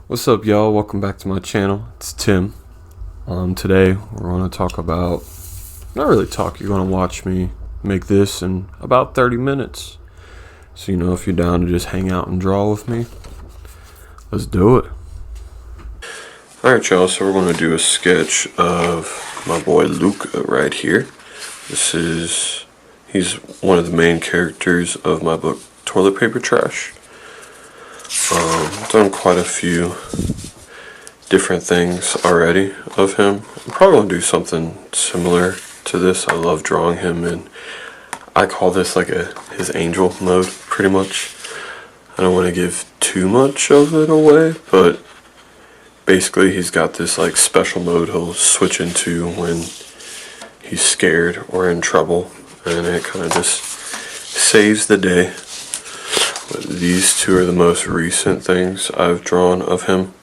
What's up, y'all? Welcome back to my channel. It's Tim. Today we're going to talk about, not really talk, you're going to watch me make this in about 30 minutes. So, if you're down to just hang out and draw with me, let's do it. Alright, y'all, so we're going to do a sketch of my boy Luca right here. He's one of the main characters of my book, Toilet Paper Trash. I've done quite a few different things already of him. I'm probably going to do something similar to this. I love drawing him, and I call this like his angel mode, pretty much. I don't want to give too much of it away, but basically he's got this like special mode he'll switch into when he's scared or in trouble, and it kind of just saves the day. But these two are the most recent things I've drawn of him.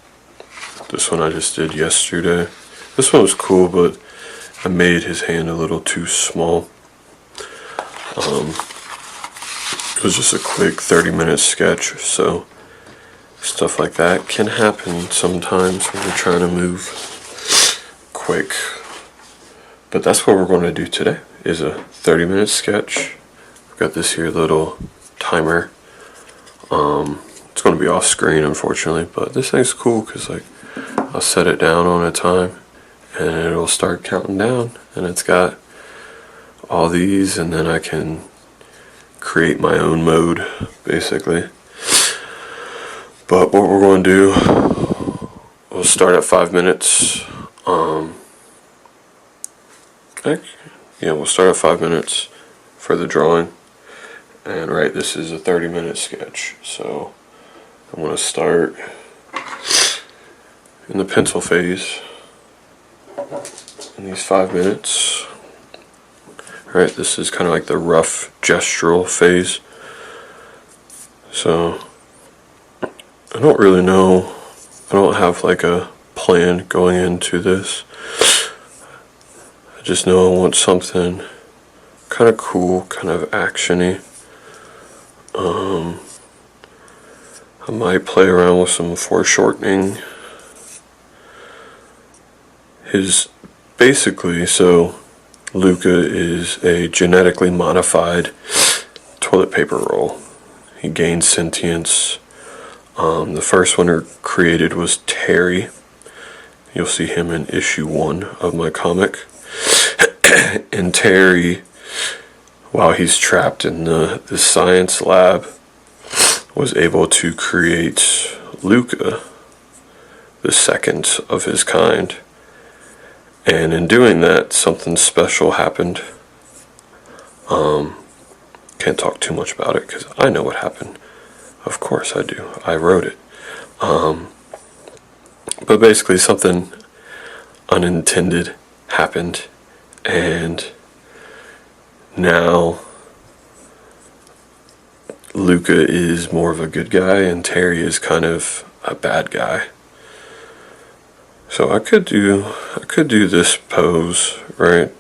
This one I just did yesterday. This one was cool, but I made his hand a little too small. It was just a quick 30-minute sketch, so stuff like that can happen sometimes when you're trying to move quick. But that's what we're going to do today, is a 30-minute sketch. I've got this here little timer. It's going to be off screen, unfortunately, but this thing's cool because I'll set it down on a time and it'll start counting down, and it's got all these, and then I can create my own mode basically. But what we're going to do, we'll start at 5 minutes. We'll start at 5 minutes for the drawing. And this is a 30-minute sketch, so I'm going to start in the pencil phase in these 5 minutes. Alright, this is kind of like the rough gestural phase. So I don't really know, I don't have like a plan going into this. I just know I want something kind of cool, kind of action-y. I might play around with some foreshortening. So Luca is a genetically modified toilet paper roll. He gained sentience. The first one created was Terry. You'll see him in issue 1 of my comic. And Terry, while he's trapped in the science lab, was able to create Luca, the second of his kind. And in doing that, something special happened. Can't talk too much about it because I know what happened. Of course I do. I wrote it. But basically something unintended happened, and now Luca is more of a good guy and Terry is kind of a bad guy. So I could do this pose, right?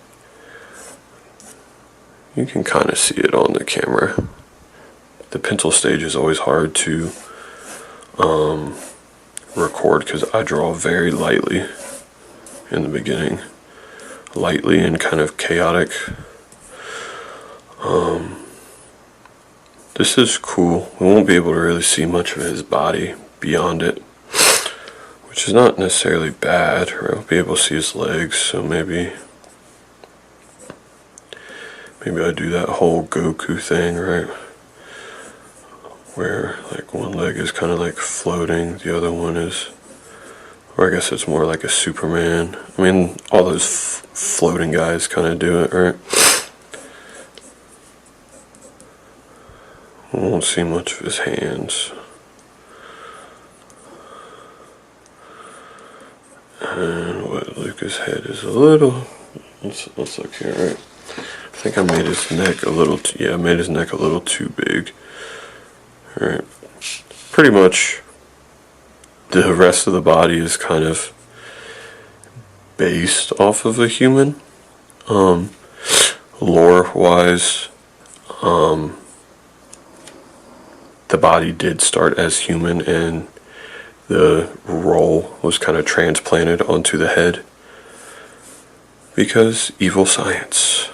You can kind of see it on the camera. The pencil stage is always hard to record because I draw very lightly in the beginning. Lightly and kind of chaotic. This is cool. We won't be able to really see much of his body beyond it, which is not necessarily bad. We'll be able to see his legs, so maybe I do that whole Goku thing, right? Where like one leg is kind of like floating, the other one is, or I guess it's more like a Superman. I mean, all those floating guys kind of do it, right? We won't see much of his hands. And what Luca's head is a little, let's look here, right? I think I made his neck a little, I made his neck a little too big. Alright. Pretty much the rest of the body is kind of based off of a human. Lore-wise, the body did start as human and the roll was kind of transplanted onto the head because evil science.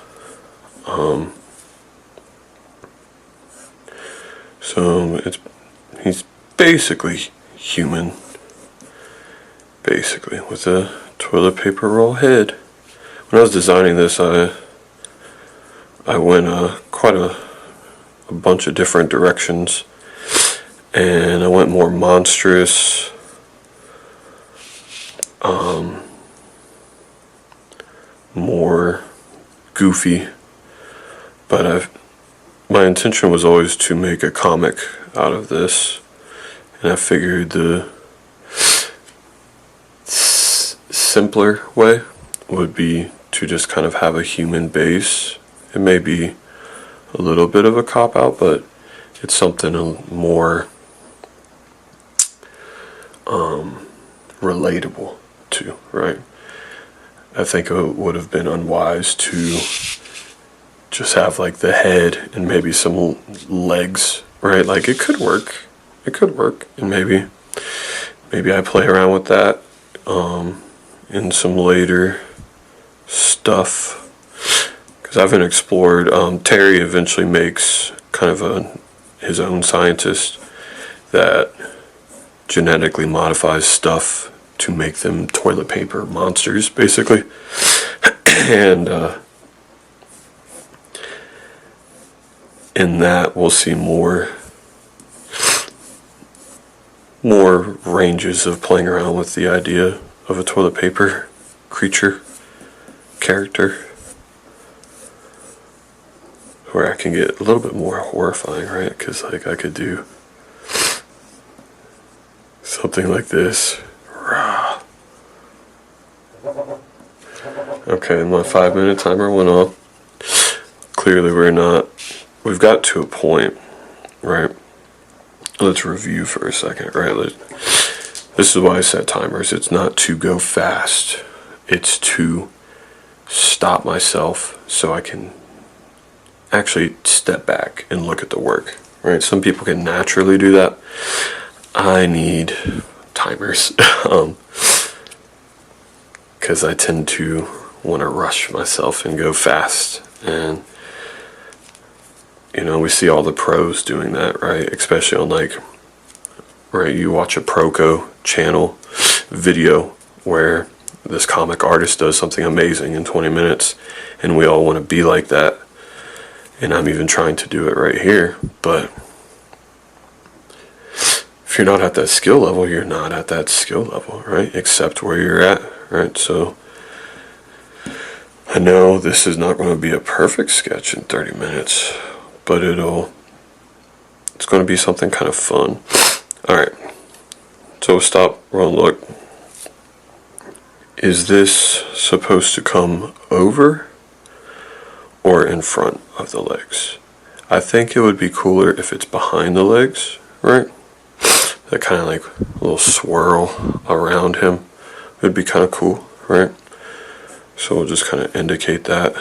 So he's basically human, basically, with a toilet paper roll head. When I was designing this, I went quite a bunch of different directions, and I went more monstrous, more goofy, but my intention was always to make a comic out of this, and I figured the simpler way would be to just kind of have a human base. It may be a little bit of a cop-out, but it's something more relatable to, right? I think it would have been unwise to just have like the head and maybe some legs, right? Like it could work, and maybe I play around with that in some later stuff, because I haven't explored. Terry eventually makes kind of his own scientist that genetically modifies stuff to make them toilet paper monsters, basically. And in that, we'll see more ranges of playing around with the idea of a toilet paper creature, character, where I can get a little bit more horrifying, right? Because like I could do something like this. Okay, my 5-minute timer went off. Clearly we've got to a point, right? Let's review for a second, right? This is why I set timers. It's not to go fast. It's to stop myself so I can actually step back and look at the work, right? Some people can naturally do that. I need timers because I tend to want to rush myself and go fast, and we see all the pros doing that, right? Especially on right, you watch a Proco channel video where this comic artist does something amazing in 20 minutes, and we all want to be like that, and I'm even trying to do it right here. But if you're not at that skill level, you're not at that skill level, right? Accept where you're at, right? So I know this is not going to be a perfect sketch in 30 minutes, but it's going to be something kind of fun. Alright, so stop, roll, look. Is this supposed to come over or in front of the legs? I think it would be cooler if it's behind the legs, right? That kind of like a little swirl around him would be kind of cool, right? So we'll just kind of indicate that.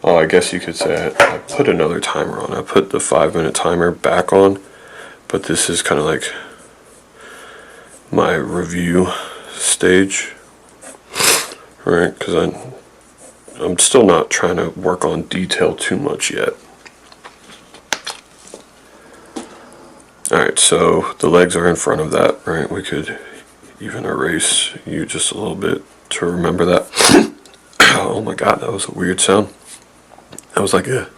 Oh, I guess you could say I put another timer on. I put the 5-minute timer back on, but this is kind of like my review stage, right? Because I'm still not trying to work on detail too much yet. Alright, so the legs are in front of that, right? We could even erase you just a little bit to remember that. Oh my god, that was a weird sound. That was like a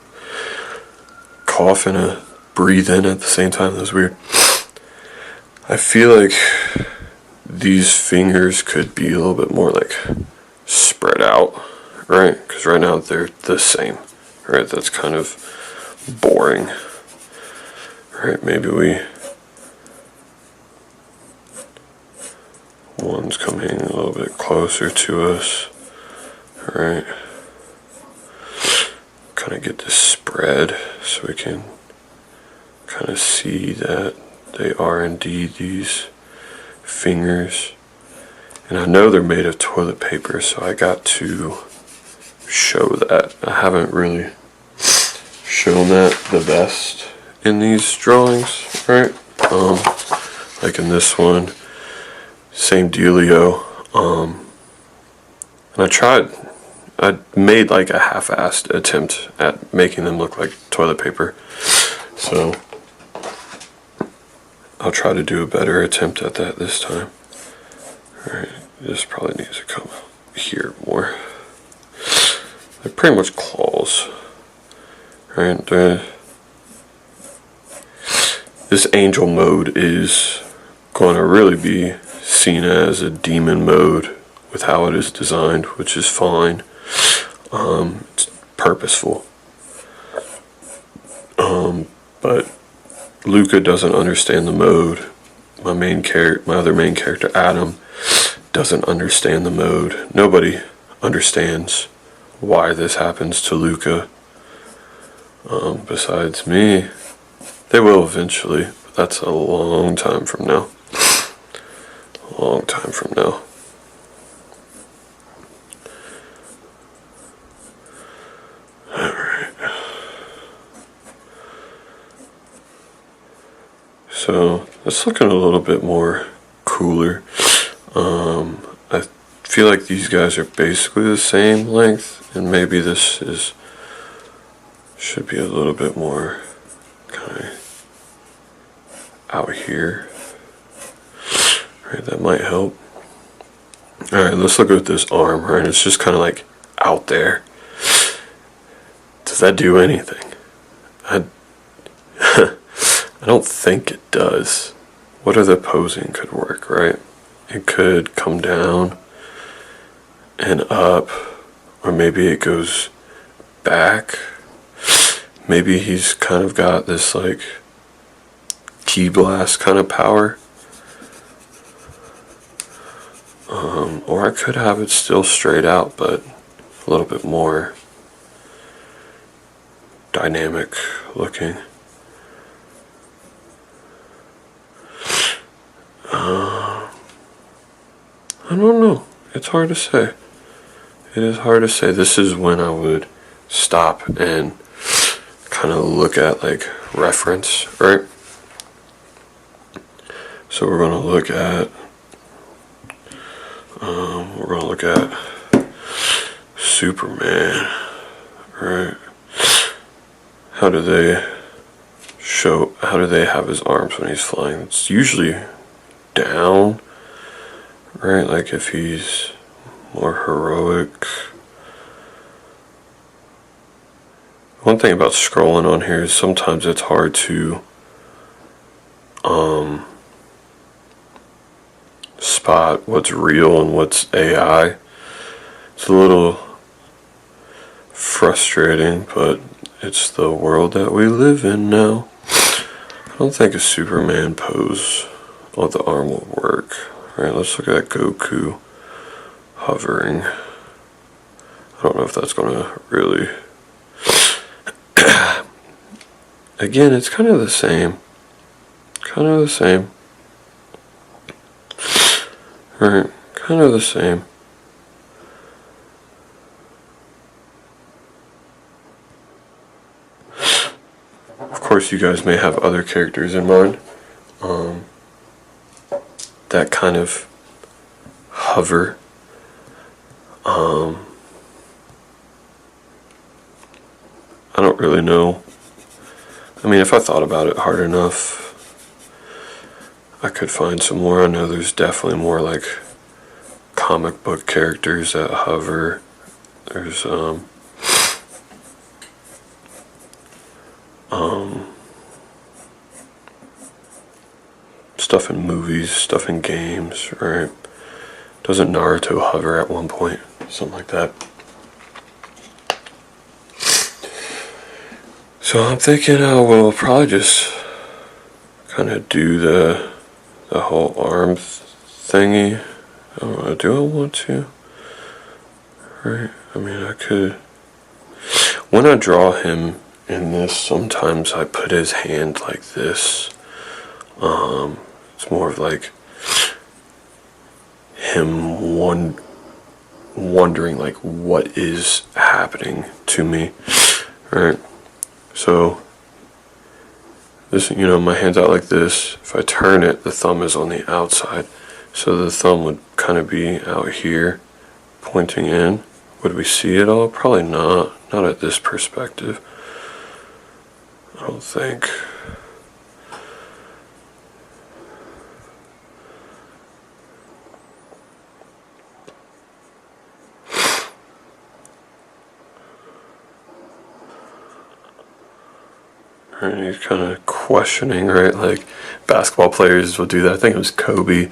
cough and a breathe in at the same time. That was weird. I feel like these fingers could be a little bit more like spread out, right? Because right now they're the same, right? That's kind of boring. Right, maybe one's coming a little bit closer to us, right? Kind of get this spread so we can kind of see that they are indeed these fingers. And I know they're made of toilet paper, so I got to show that. I haven't really shown that the best in these drawings, right? Like in this one, same dealio. And I made like a half-assed attempt at making them look like toilet paper. So I'll try to do a better attempt at that this time. Alright, this probably needs to come here more. They're pretty much claws. Right, this angel mode is going to really be seen as a demon mode with how it is designed, which is fine. It's purposeful. But Luca doesn't understand the mode. My other main character, Adam, doesn't understand the mode. Nobody understands why this happens to Luca. Besides me. They will eventually, but that's a long time from now. A long time from now. Alright. So, it's looking a little bit more cooler. I feel like these guys are basically the same length, and maybe this should be a little bit more kind of out here. Right, that might help. Alright, let's look at this arm, right? It's just kind of like out there. Does that do anything? I don't think it does. What other posing could work, right? It could come down and up, or maybe it goes back. Maybe he's kind of got this like key blast kind of power. Or I could have it still straight out, but a little bit more dynamic looking. I don't know. It's hard to say. It is hard to say. This is when I would stop and kind of look at like reference, right? So we're going to look at Superman, right? How do they have his arms when he's flying? It's usually down, right? Like if he's more heroic. One thing about scrolling on here is sometimes it's hard to spot what's real and what's AI. It's a little frustrating, but it's the world that we live in now. I don't think a Superman pose on the arm will work. Alright, let's look at Goku hovering. I don't know if that's going to really... Again, it's kind of the same. Alright, kind of the same. Of course, you guys may have other characters in mind that kind of hover. I don't really know. I mean, if I thought about it hard enough, I could find some more. I know there's definitely more like comic book characters that hover. There's stuff in movies, stuff in games, right? Doesn't Naruto hover at one point? Something like that. So I'm thinking we'll probably just kind of do the whole arm thingy. Do I want to? Right, I mean I could. When I draw him in this, sometimes I put his hand like this. It's more of like him wondering like what is happening to me, right? So this, you know, my hand's out like this. If I turn it, the thumb is on the outside. So the thumb would kind of be out here, pointing in. Would we see it all? Probably not. Not at this perspective. I don't think. And he's kind of questioning, right? Like basketball players will do that. I think it was Kobe.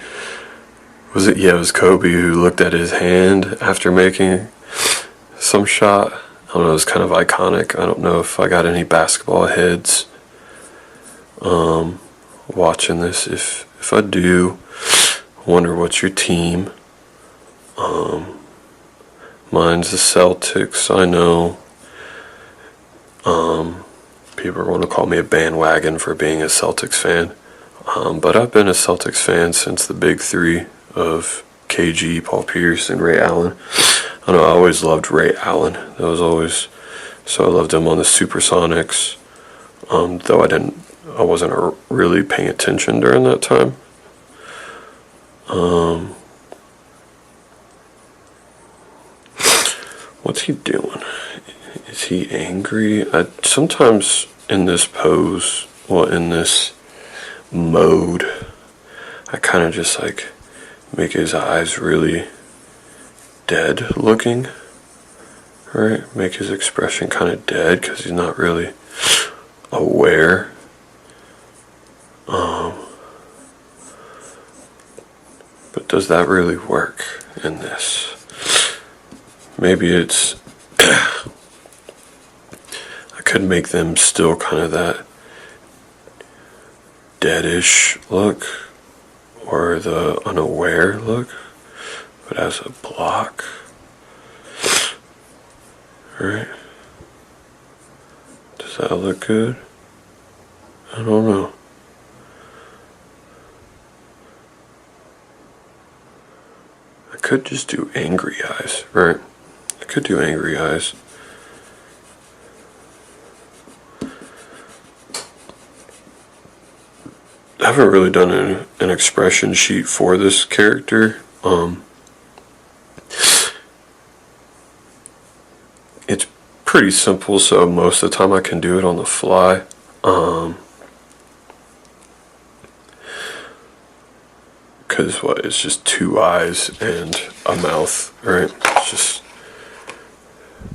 Was it? Yeah, it was Kobe who looked at his hand after making some shot. I don't know. It was kind of iconic. I don't know if I got any basketball heads watching this. If I do, I wonder what's your team. Mine's the Celtics. I know. People are going to call me a bandwagon for being a Celtics fan. But I've been a Celtics fan since the big three of KG, Paul Pierce, and Ray Allen. I know I always loved Ray Allen. That was always, so I loved him on the Supersonics. Though I wasn't really paying attention during that time. What's he doing? Is he angry? Sometimes in this pose, well, in this mode, I kind of just like make his eyes really dead looking, right? Make his expression kind of dead because he's not really aware. But does that really work in this? Maybe it's I could make them still kind of that deadish look or the unaware look, but as a block, right? Does that look good? I don't know. I could just do angry eyes, right? I could do angry eyes. I haven't really done an expression sheet for this character. It's pretty simple, so most of the time I can do it on the fly. Because it's just two eyes and a mouth, right? It's just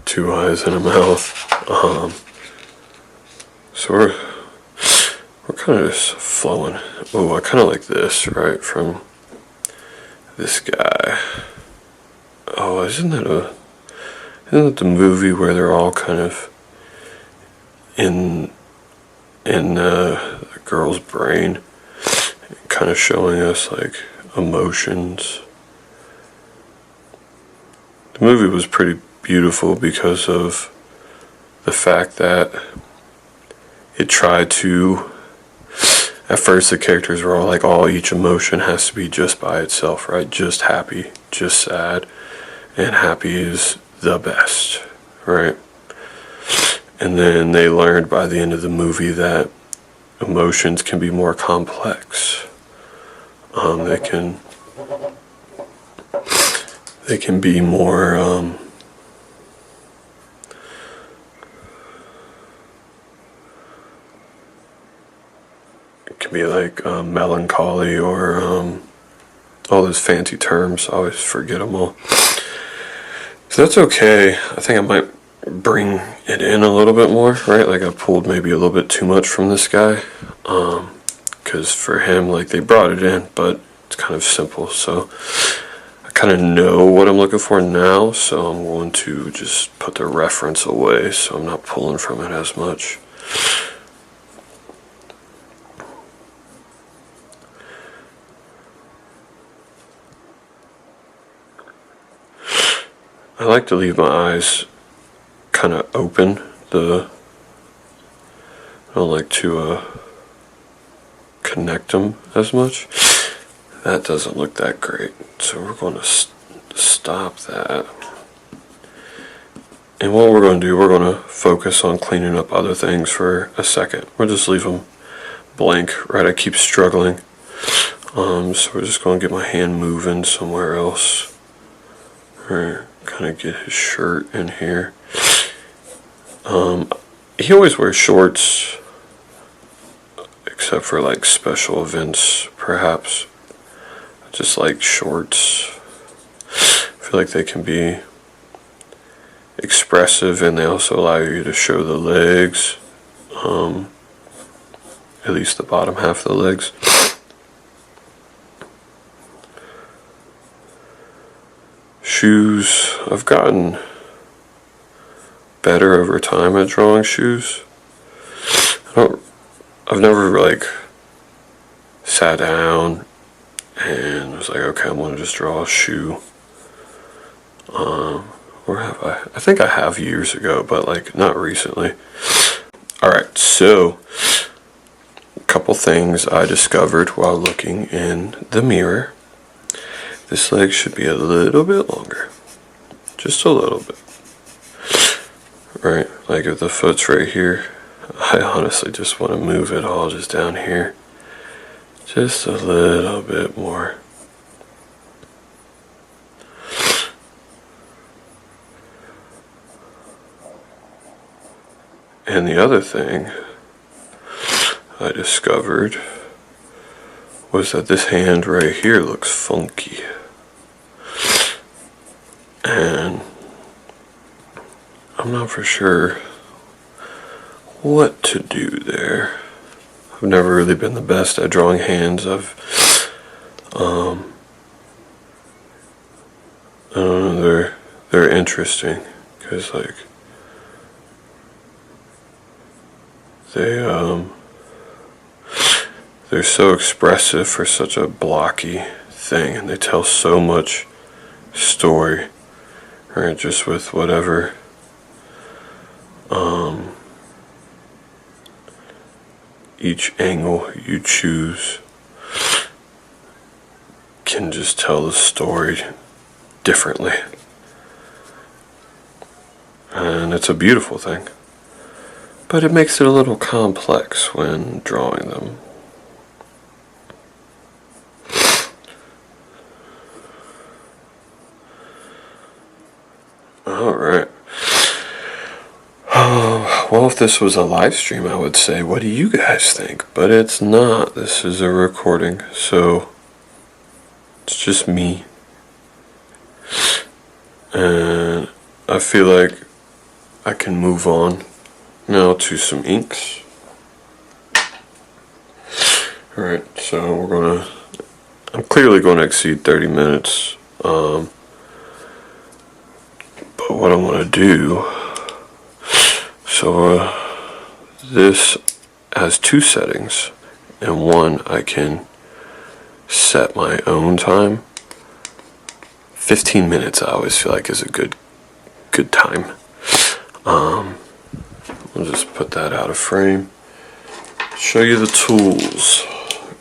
two eyes and a mouth. So we're kind of just flowing. Oh, I kind of like this, right, from this guy. Oh, isn't that the movie where they're all kind of in a girl's brain, kind of showing us like emotions? The movie was pretty beautiful because of the fact that it tried to, at first the characters were all like, each emotion has to be just by itself, right? Just happy, just sad, and happy is the best, right? And then they learned by the end of the movie that emotions can be more complex. They can be more it can be like melancholy or all those fancy terms. I always forget them all. So that's okay. I think I might bring it in a little bit more, right? Like I pulled maybe a little bit too much from this guy. Because for him, like they brought it in, but it's kind of simple. So I kind of know what I'm looking for now. So I'm going to just put the reference away so I'm not pulling from it as much. I like to leave my eyes kind of open. I don't like to connect them as much. That doesn't look that great, so we're going to stop that. And what we're going to do, we're going to focus on cleaning up other things for a second. We'll just leave them blank, right? I keep struggling. So we're just going to get my hand moving somewhere else. Alright, kind of get his shirt in here. He always wears shorts, except for like special events, perhaps. I just like shorts. I feel like they can be expressive, and they also allow you to show the legs, at least the bottom half of the legs. Shoes, I've gotten better over time at drawing shoes. I've never like sat down and was like, okay, I'm gonna just draw a shoe. Or have I? I think I have years ago, but like not recently. Alright, so a couple things I discovered while looking in the mirror. This leg should be a little bit longer. Just a little bit. Right, like if the foot's right here, I honestly just want to move it all just down here. Just a little bit more. And the other thing I discovered was that this hand right here looks funky. And I'm not for sure what to do there. I've never really been the best at drawing hands. I don't know, they're interesting because like they're so expressive for such a blocky thing, and they tell so much story, right? Just with whatever each angle you choose can just tell the story differently, and it's a beautiful thing. But it makes it a little complex when drawing them. Alright. Well, if this was a live stream, I would say, what do you guys think? But it's not. This is a recording, so it's just me. And I feel like I can move on now to some inks. Alright, so I'm clearly going to exceed 30 minutes. But what I want to do, so this has two settings, and one I can set my own time. 15 minutes I always feel like is a good time. I'll just put that out of frame. Show you the tools.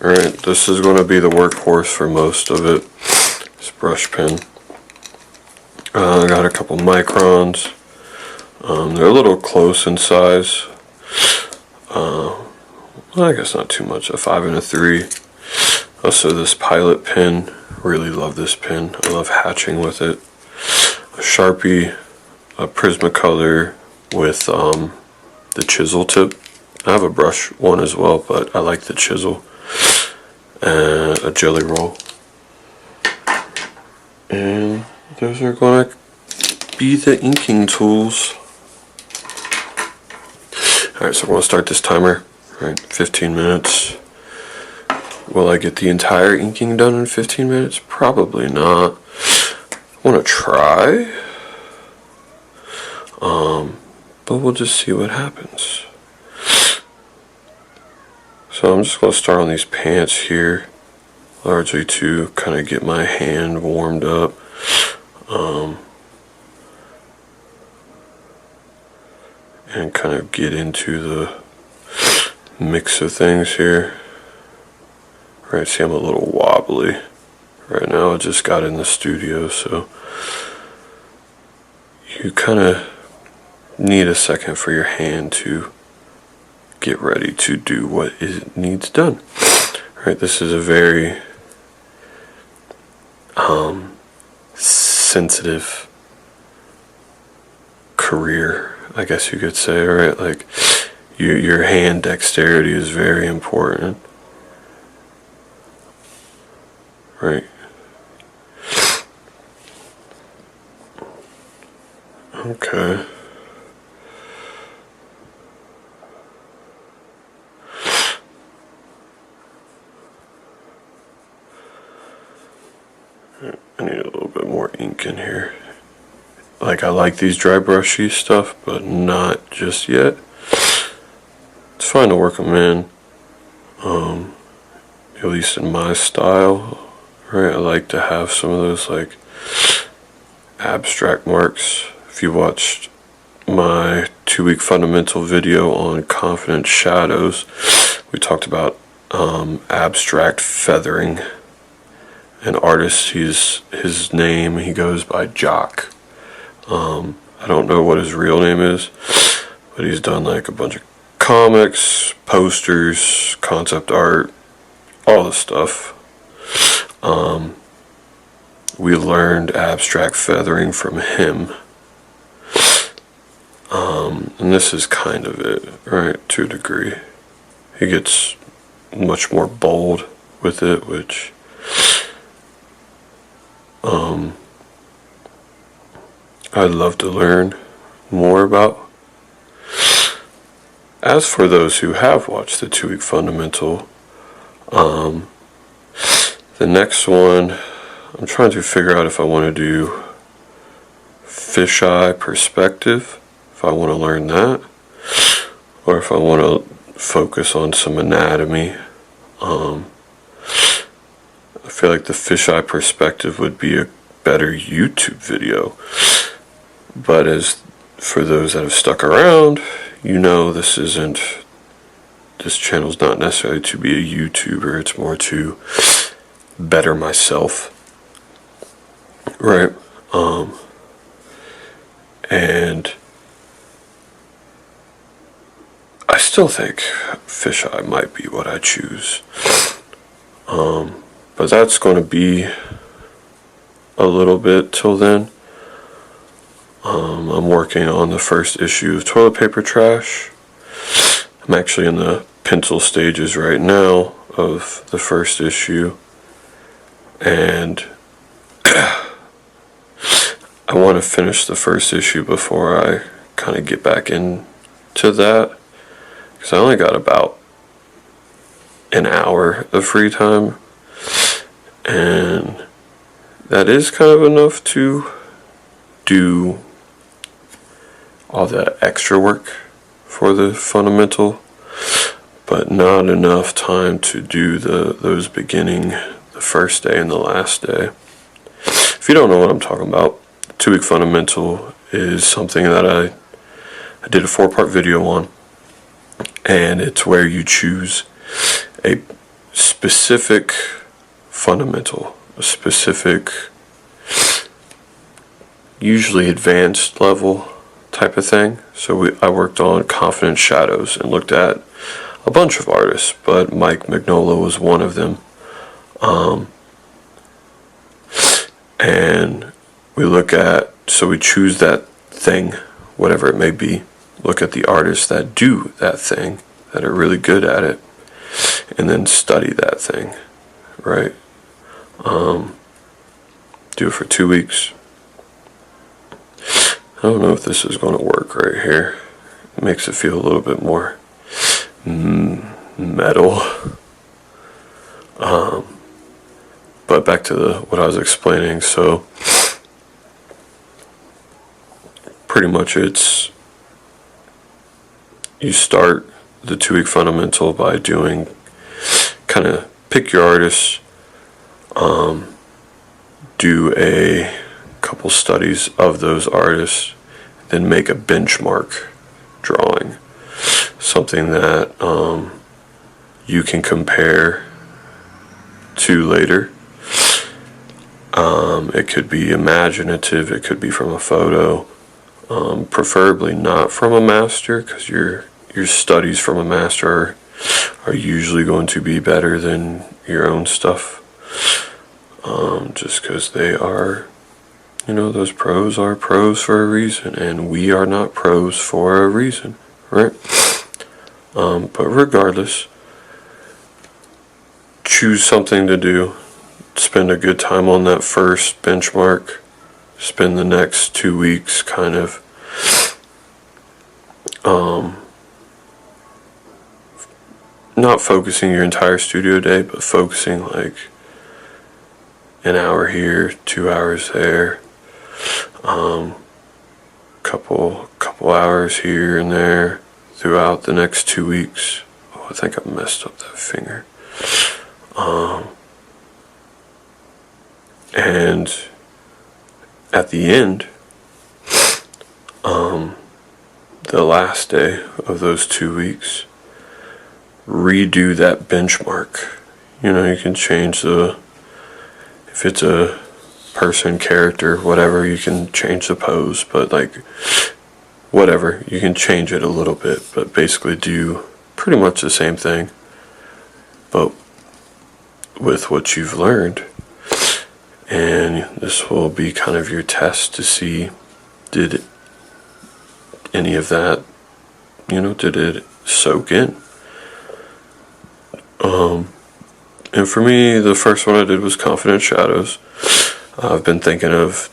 Alright, this is going to be the workhorse for most of it. This brush pen. I got a couple microns. They're a little close in size. Well, I guess not too much. A 5 and a 3. Also this Pilot pen. Really love this pen. I love hatching with it. A Sharpie, a Prismacolor with the chisel tip. I have a brush one as well, but I like the chisel. And a jelly roll. And those are going to be the inking tools. Alright, so we're going to start this timer. Alright, 15 minutes. Will I get the entire inking done in 15 minutes? Probably not. I want to try. But we'll just see what happens. So I'm just going to start on these pants here, largely to kind of get my hand warmed up. And kind of get into the mix of things here. Right, see I'm a little wobbly right now. I just got in the studio, so you kind of need a second for your hand to get ready to do what it needs done. Right, this is a very sensitive career, I guess you could say, right? Like your hand dexterity is very important, right? Okay. I need a little bit more ink in here. Like, I like these dry brushy stuff, but not just yet. It's fine to work them in, at least in my style, right? I like to have some of those like abstract marks. If you watched my 2-week fundamental video on confident shadows, we talked about abstract feathering. An artist, his name, he goes by Jock. I don't know what his real name is, but he's done like a bunch of comics, posters, concept art, all this stuff. We learned abstract feathering from him. And this is kind of it, right, to a degree. He gets much more bold with it, which I'd love to learn more about. As for those who have watched the 2-week fundamental, the next one, I'm trying to figure out if I want to do fisheye perspective, if I want to learn that, or if I want to focus on some anatomy. I feel like the fisheye perspective would be a better YouTube video. But as for those that have stuck around, you know this channel's not necessarily to be a YouTuber, it's more to better myself, right? And I still think fisheye might be what I choose, but that's going to be a little bit till then. I'm working on the first issue of Toilet Paper Trash. I'm actually in the pencil stages right now of the first issue, and I want to finish the first issue before I kind of get back into that, because I only got about an hour of free time, and that is kind of enough to do all the extra work for the fundamental, but not enough time to do those beginning, the first day and the last day. If you don't know what I'm talking about, 2-week fundamental is something that I did a 4-part video on, and it's where you choose a specific fundamental, a specific, usually advanced level type of thing. So I worked on confident shadows and looked at a bunch of artists, but Mike Mignola was one of them. And we choose that thing, whatever it may be, look at the artists that do that thing, that are really good at it, and then study that thing, right? Do it for 2 weeks. I don't know if this is going to work right here. It makes it feel a little bit more metal. But back to what I was explaining. So pretty much you start the 2-week fundamental by doing, kind of pick your artists, do a couple studies of those artists, then make a benchmark drawing, something that you can compare to later. It could be imaginative, it could be from a photo, preferably not from a master, because you're your studies from a master are usually going to be better than your own stuff. Just because they are, those pros are pros for a reason, and we are not pros for a reason, right? But regardless, choose something to do. Spend a good time on that first benchmark. Spend the next 2 weeks kind of not focusing your entire studio day, but focusing like an hour here, 2 hours there, couple hours here and there throughout the next 2 weeks. Oh, I think I messed up that finger. And at the end, the last day of those 2 weeks, redo that benchmark. You can change if it's a person, character, whatever, you can change the pose, but like, whatever, you can change it a little bit, but basically do pretty much the same thing, but with what you've learned. And this will be kind of your test to see, did any of that, did it soak in? And for me, the first one I did was Confident Shadows. I've been thinking of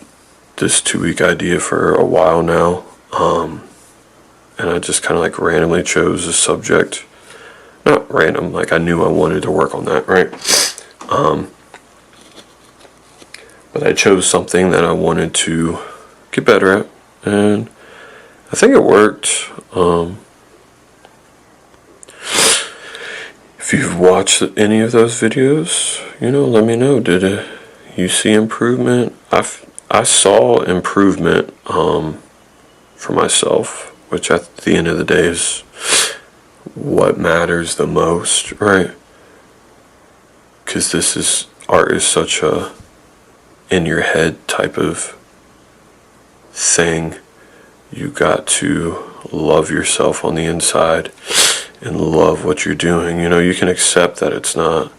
this 2-week idea for a while now, and I just kind of like randomly chose a subject. Not random, like I knew I wanted to work on that, right? But I chose something that I wanted to get better at, and I think it worked. If you've watched any of those videos, let me know. Did you see improvement? I saw improvement for myself, which at the end of the day is what matters the most, right? Because art is such a in your head type of thing. You got to love yourself on the inside and love what you're doing. You can accept that it's not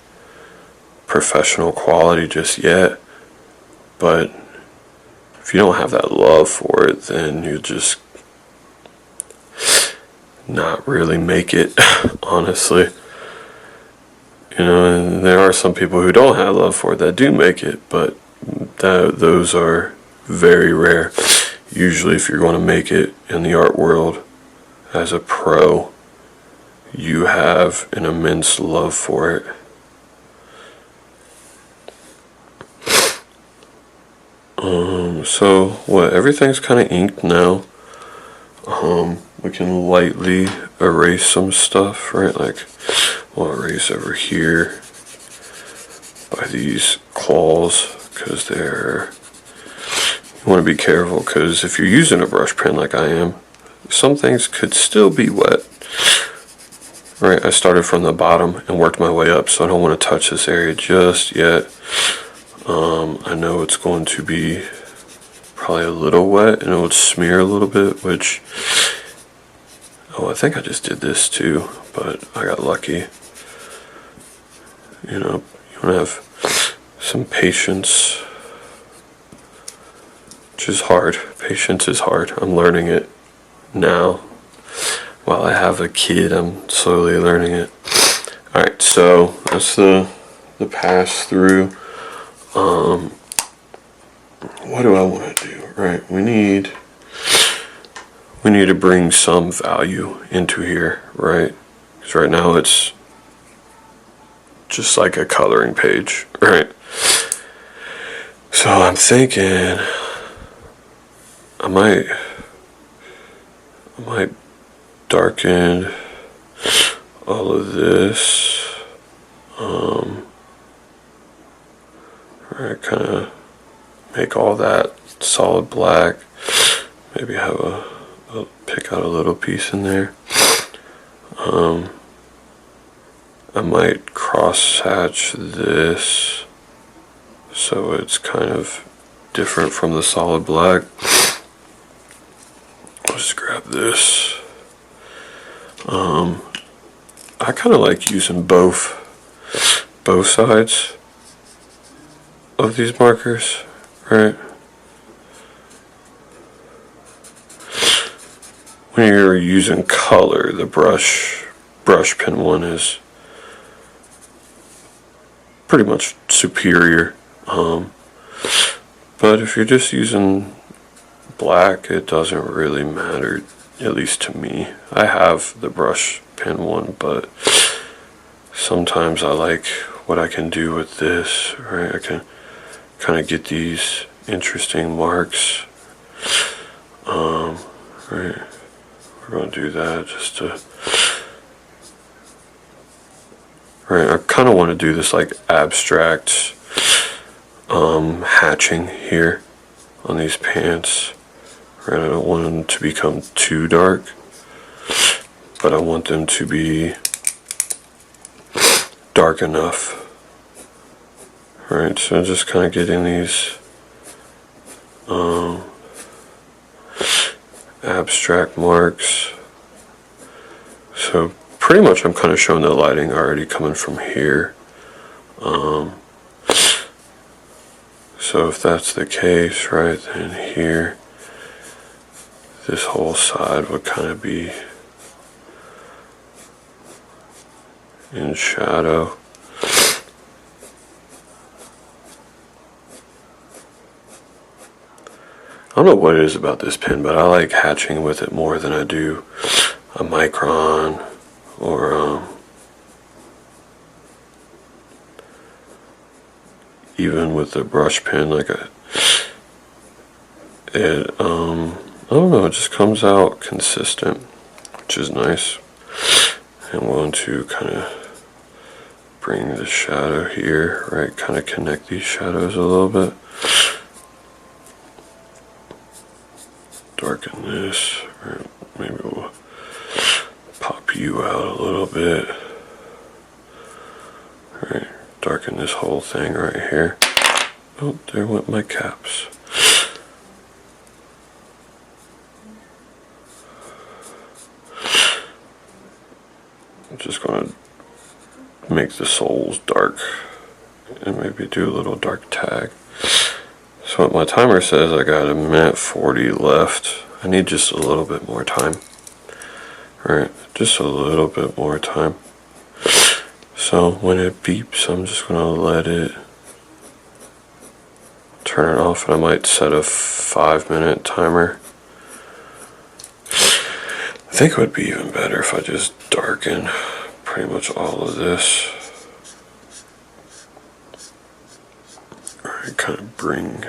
professional quality just yet, but if you don't have that love for it, then you just not really make it, honestly. And there are some people who don't have love for it that do make it, but those are very rare. Usually if you're going to make it in the art world as a pro, you have an immense love for it. So everything's kind of inked now. We can lightly erase some stuff, right? Like we'll erase over here by these claws, because you want to be careful, because if you're using a brush pen like I am, some things could still be wet. Right, I started from the bottom and worked my way up, so I don't want to touch this area just yet. I know it's going to be probably a little wet and it would smear a little bit, which, I think I just did this too, but I got lucky. You want to have some patience, which is hard. Patience is hard. I'm learning it now. While I have a kid, I'm slowly learning it. Alright, so that's the pass through. What do I want to do? Right, we need to bring some value into here, right? Because right now it's just like a coloring page, right? So I'm thinking I might darken all of this. Right, kind of make all that solid black. Maybe have a pick out a little piece in there. I might cross hatch this so it's kind of different from the solid black. Let's grab this. I kind of like using both sides of these markers, right? When you're using color, the brush pen one is pretty much superior. But if you're just using black, it doesn't really matter, at least to me. I have the brush pen one, but sometimes I like what I can do with this, right? I can kind of get these interesting marks. Right, we're going to do that just to, right, I kind of want to do this like abstract hatching here on these pants. Right, I don't want them to become too dark, but I want them to be dark enough. Right, so I'm just kind of getting these abstract marks. So pretty much I'm kind of showing the lighting already coming from here. So if that's the case, right, then here, this whole side would kind of be in shadow. I don't know what it is about this pen, but I like hatching with it more than I do a micron or even with the brush pen. Like I don't know, it just comes out consistent, which is nice. I'm going to kind of bring the shadow here, right? Kind of connect these shadows a little bit. Darken this, or maybe we'll pop you out a little bit. Right, darken this whole thing right here. Oh, there went my caps. I'm just going to make the soles dark and maybe do a little dark tag. So what my timer says, I got 1:40 left. I need just a little bit more time. Right, just a little bit more time. So when it beeps, I'm just going to let it turn it off, and I might set a 5-minute timer. I think it would be even better if I just darken pretty much all of this. Right, kind of bring,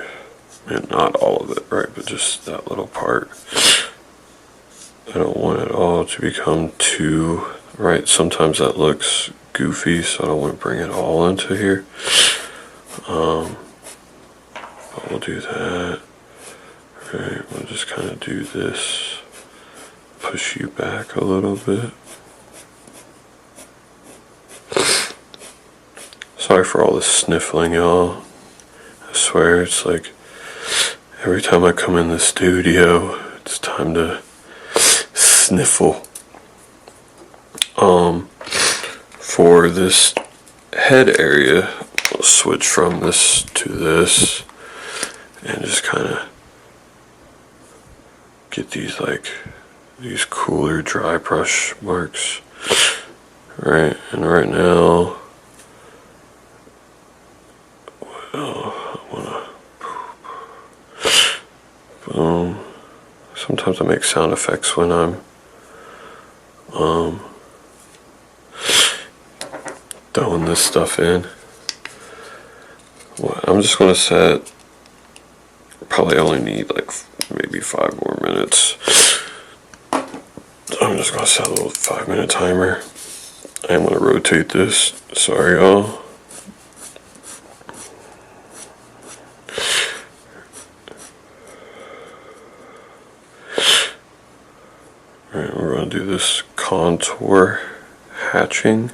and not all of it, right, but just that little part. I don't want it all to become too, right, sometimes that looks goofy, so I don't want to bring it all into here. But we'll do that. Right, we'll just kind of do this. Push you back a little bit. Sorry for all this sniffling, y'all. I swear it's like every time I come in the studio, it's time to sniffle. For this head area, I'll switch from this to this and just kind of get these these cooler dry brush marks. Right, and right now, well, I wanna boom. Sometimes I make sound effects when I'm throwing this stuff in. Well, I'm just gonna set, probably only need like maybe 5 more minutes. So I'm just gonna set a little 5-minute timer. I am gonna rotate this. Sorry, y'all. Alright, we're gonna do this contour hatching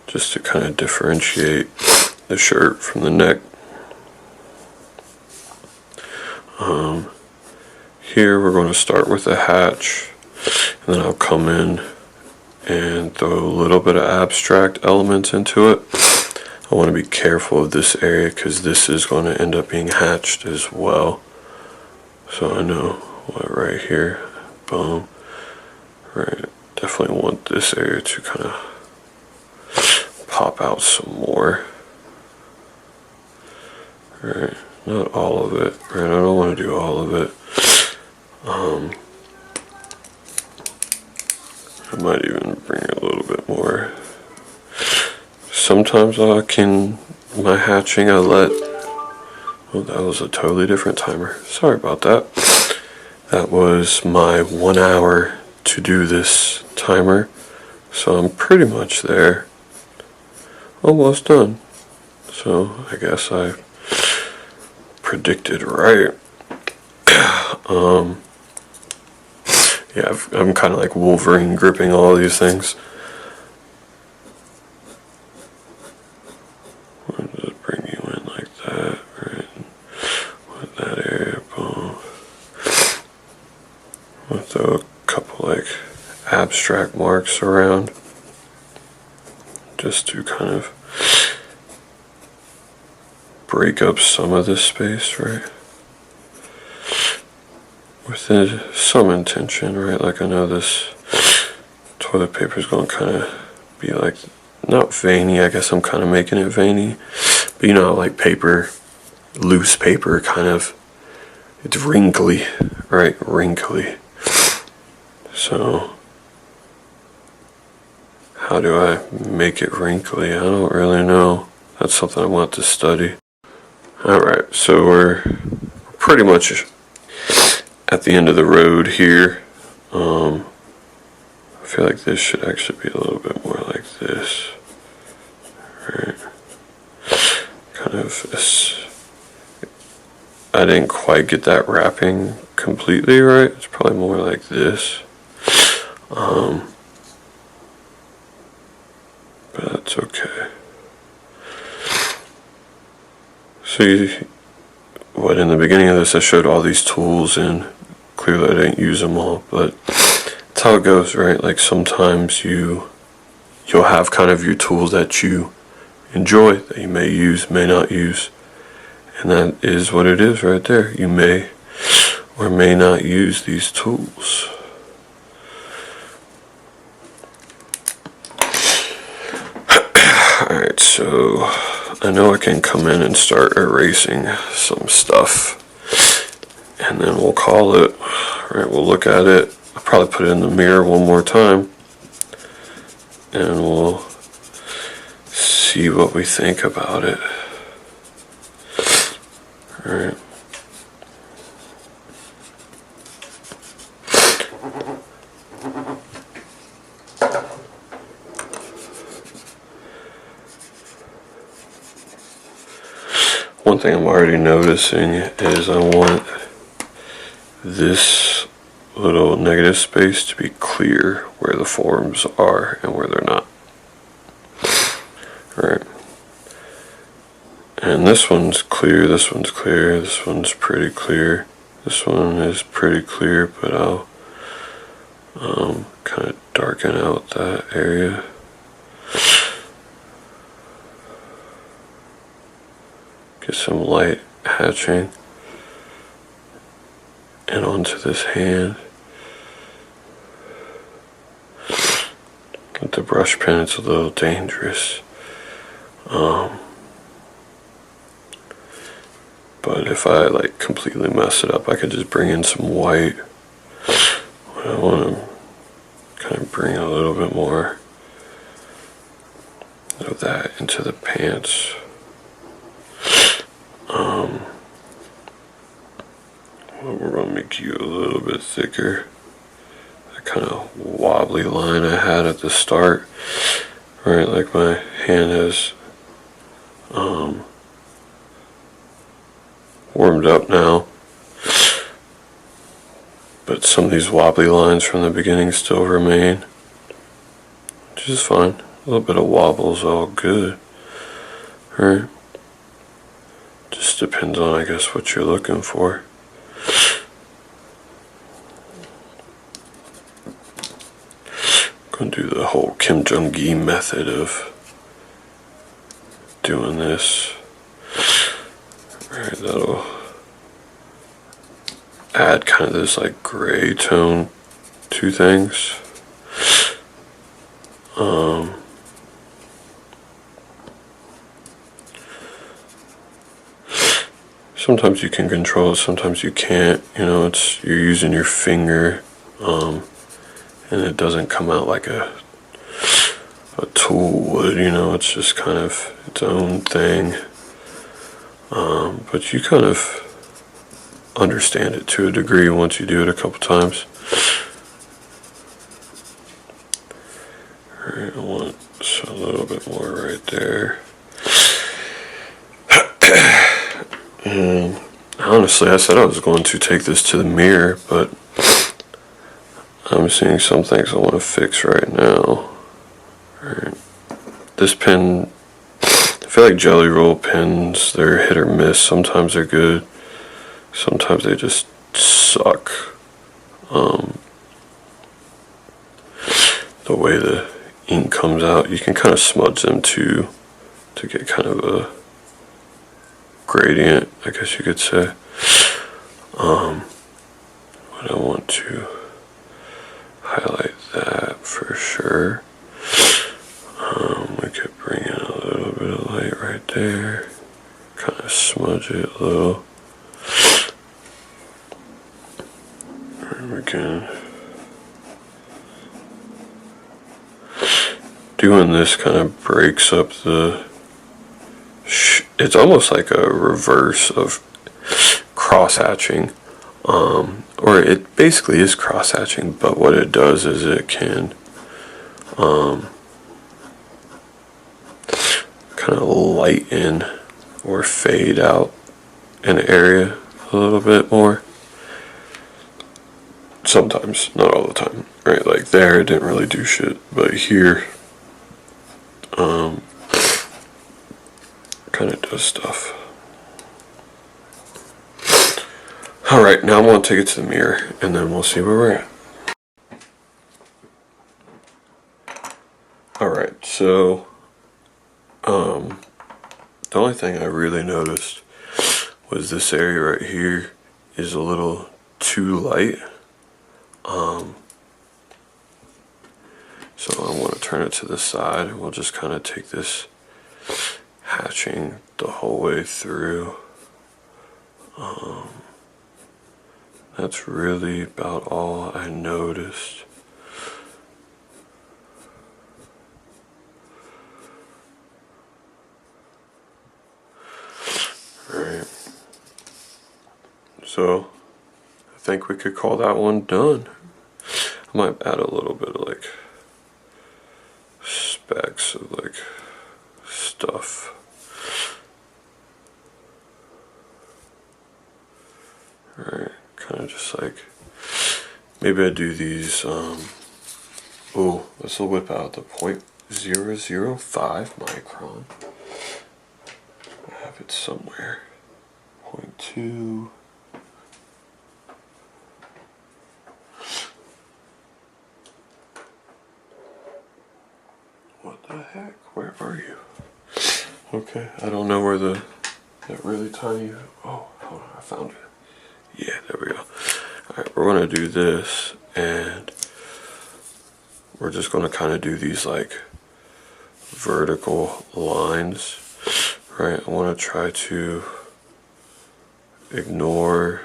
just to kind of differentiate the shirt from the neck. Here we're going to start with a hatch, and then I'll come in and throw a little bit of abstract elements into it. I want to be careful of this area because this is going to end up being hatched as well. So I know what right here, boom, right, definitely want this area to kind of pop out some more. Right, not all of it, right, I don't want to do all of it. I might even bring a little bit more. Sometimes my hatching I let, oh, that was a totally different timer. Sorry about that. That was my 1 hour to do this timer. So I'm pretty much there. Almost done. So I guess I predicted right. Yeah, I'm kind of like Wolverine gripping all these things. I'll just bring you in like that, right? With that area, boom. I'll throw a couple like abstract marks around, just to kind of break up some of this space, right? With some intention, right? Like I know this toilet paper is going to kind of be like, not veiny, I guess I'm kind of making it veiny. But you know, like paper, loose paper kind of, it's wrinkly, right? Wrinkly. So, how do I make it wrinkly? I don't really know. That's something I want to study. Alright, so we're pretty much at the end of the road here. I feel like this should actually be a little bit more like this, right? Kind of this. I didn't quite get that wrapping completely right. It's probably more like this. But that's okay. So in the beginning of this I showed all these tools and clearly I didn't use them all, but it's how it goes, right? Like sometimes you'll have kind of your tools that you enjoy, that you may use, may not use, and that is what it is right there. You may or may not use these tools. Alright, so I know I can come in and start erasing some stuff, and then we'll call it. Right, we'll look at it. I'll probably put it in the mirror one more time, and we'll see what we think about it. Alright. One thing I'm already noticing is I want this little negative space to be clear where the forms are and where they're not. Alright. And this one's clear, this one's clear, this one's pretty clear. This one is pretty clear, but I'll kind of darken out that area. Get some light hatching and onto this hand. With the brush pen it's a little dangerous. But if I like completely mess it up, I could just bring in some white. I want to kind of bring a little bit more of that into the pants. We're going to make you a little bit thicker. That kind of wobbly line I had at the start, right? Like my hand has warmed up now, but some of these wobbly lines from the beginning still remain, which is fine. A little bit of wobble is all good, right? Just depends on, I guess, what you're looking for. I'll do the whole Kim Jong-gi method of doing this. Alright, that'll add kind of this like gray tone to things. Sometimes you can control it, sometimes you can't. You know, you're using your finger, and it doesn't come out like a tool would. You know, it's just kind of its own thing. But you kind of understand it to a degree once you do it a couple times. Alright, I want a little bit more right there. And honestly, I said I was going to take this to the mirror, but I'm seeing some things I want to fix right now. Alright. This pen, I feel like Jelly Roll pens, they're hit or miss. Sometimes they're good, sometimes they just suck. The way the ink comes out, you can kind of smudge them to get kind of a gradient, I guess you could say. But I want to highlight that for sure. We could bring in a little bit of light right there, kind of smudge it a little. And we can, doing this kind of breaks up the, it's almost like a reverse of cross-hatching, or it basically is cross-hatching, but what it does is it can kind of lighten or fade out an area a little bit more. Sometimes, not all the time, right? Like there, it didn't really do shit, but here, kind of does stuff. Alright, now I'm going to take it to the mirror, and then we'll see where we're at. Alright, so, the only thing I really noticed was this area right here is a little too light. So I want to turn it to the side, and we'll just kind of take this hatching the whole way through. That's really about all I noticed. Alright. So, I think we could call that one done. I might add a little bit of like specks of like stuff. Alright, kind of just like, maybe I do these, oh, this will whip out the 0.005 micron. I have it somewhere. 0.2. What the heck? Where are you? Okay, I don't know where that really tiny, oh, hold on, I found it. Yeah, there we go. Alright, we're going to do this, and we're just going to kind of do these like vertical lines, right? I want to try to ignore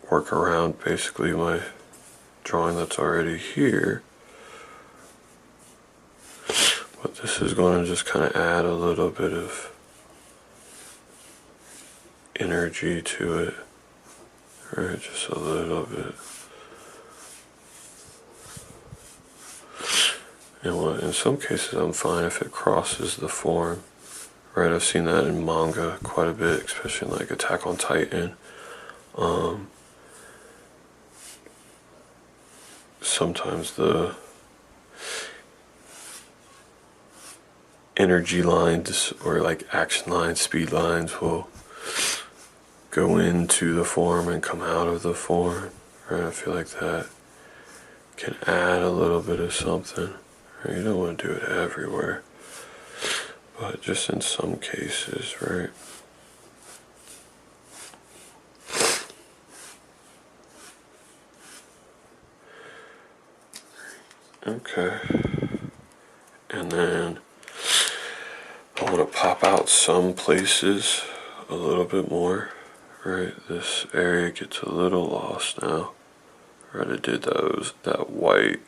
work around basically my drawing that's already here. But this is going to just kind of add a little bit of energy to it, right? Just a little bit. And what, in some cases I'm fine if it crosses the form, right? I've seen that in manga quite a bit, especially in like Attack on Titan. Sometimes the energy lines or like action lines, speed lines will go into the form and come out of the form, right? I feel like that can add a little bit of something. Right? You don't want to do it everywhere, but just in some cases, right? Okay. And then I want to pop out some places a little bit more, right? This area gets a little lost now. Right, I did that white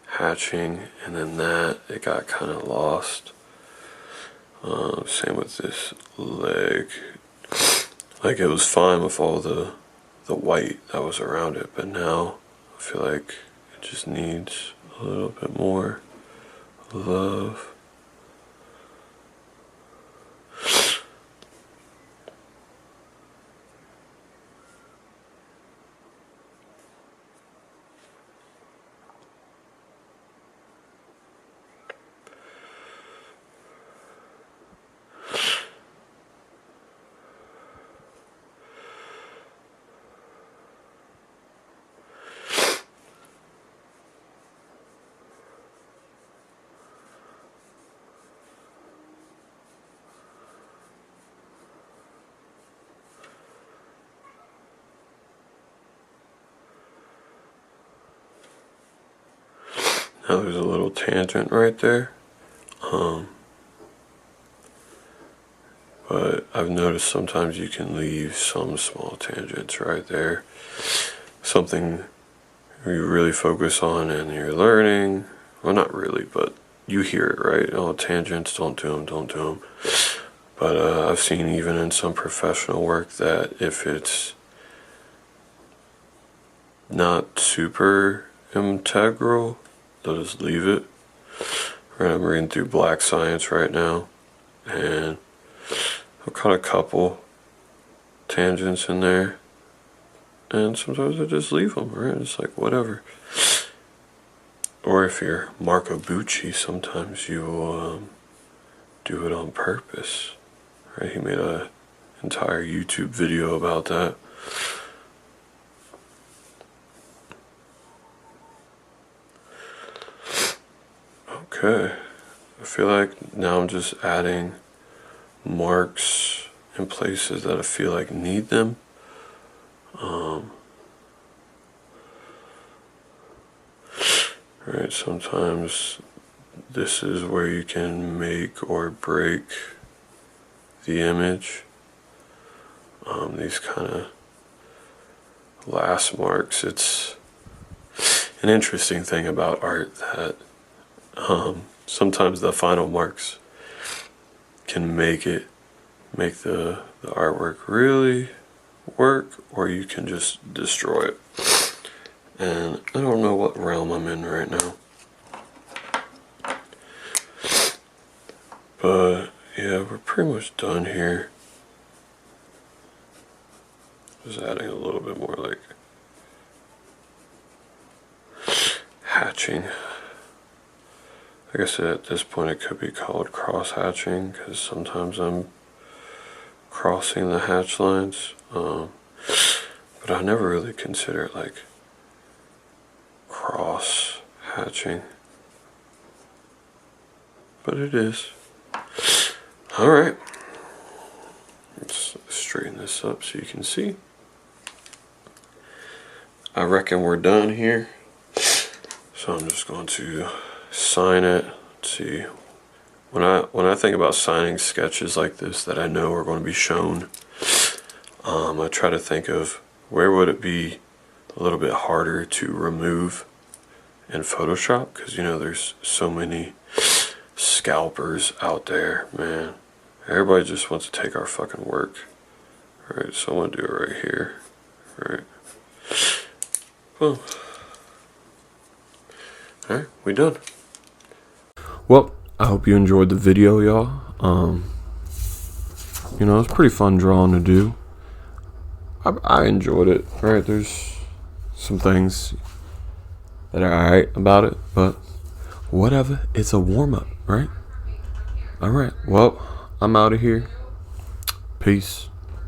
hatching, and then it got kind of lost. Same with this leg. Like, it was fine with all the white that was around it, but now I feel like it just needs a little bit more love. Now there's a little tangent right there. But I've noticed sometimes you can leave some small tangents right there. Something you really focus on and you're learning. Well, not really, but you hear it, right? Oh, tangents, don't do them. But I've seen even in some professional work that if it's not super integral, they'll just leave it. Right, I'm reading through Black Science right now, and I've caught a couple tangents in there, and sometimes I just leave them, right? It's like, whatever. Or if you're Marco Bucci, sometimes you will do it on purpose, right? He made an entire YouTube video about that. Okay, I feel like now I'm just adding marks in places that I feel like need them. Right, sometimes this is where you can make or break the image. These kind of last marks, it's an interesting thing about art that sometimes the final marks can make the artwork really work, or you can just destroy it. And I don't know what realm I'm in right now, but yeah, we're pretty much done here. Just adding a little bit more like hatching. Like I said, at this point it could be called cross hatching, because sometimes I'm crossing the hatch lines, but I never really consider it like cross hatching, but it is. Alright, let's straighten this up so you can see. I reckon we're done here, so I'm just going to sign it. Let's see, when I think about signing sketches like this that I know are going to be shown, I try to think of where would it be a little bit harder to remove in Photoshop, because you know there's so many scalpers out there, man. Everybody just wants to take our fucking work. Alright, so I'm gonna do it right here. Alright. Well, alright, we done. Well, I hope you enjoyed the video, y'all. You know, it's pretty fun drawing to do. I enjoyed it. Right, there's some things that are alright about it, but whatever. It's a warm-up, right? Alright, well, I'm out of here. Peace.